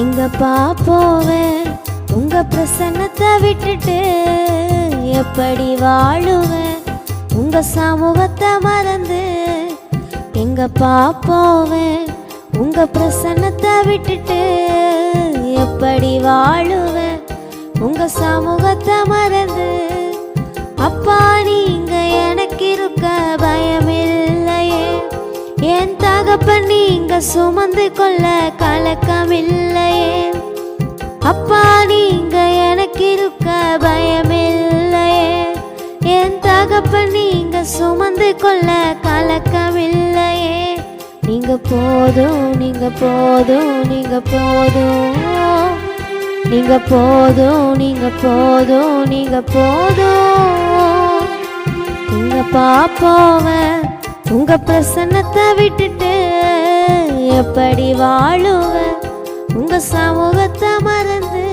எங்கப்பா போவேன் உங்க பிரசன்னத்தை விட்டுட்டு? எப்படி வாழுவேன் உங்க சமூகத்தை மறந்து? எங்கப்பா போவேன் உங்க பிரசன்னத்தை விட்டுட்டு? எப்படி வாழுவேன் உங்க சமூகத்தை மறந்து? அப்பா நீங்க எனக்கு இருக்க பயமில்லையே, என் தகப்பன் நீங்க சுமந்து கொள்ள கலக்கமில்லையே. அப்பா நீங்க எனக்கு இருக்க பயமில்லையே, என் தகப்பன் நீங்க சுமந்து கொள்ள கலக்கமில்லையே. நீங்க போதும் நீங்க போதும் நீங்க போதும் நீங்க போதும் நீங்க போதும் நீங்க போதும். நீங்க பாப்போவேன் உங்க பிரசன்னத்தை விட்டுட்டு? எப்படி வாழுவேன் உங்க சமூகத்தை மறந்து?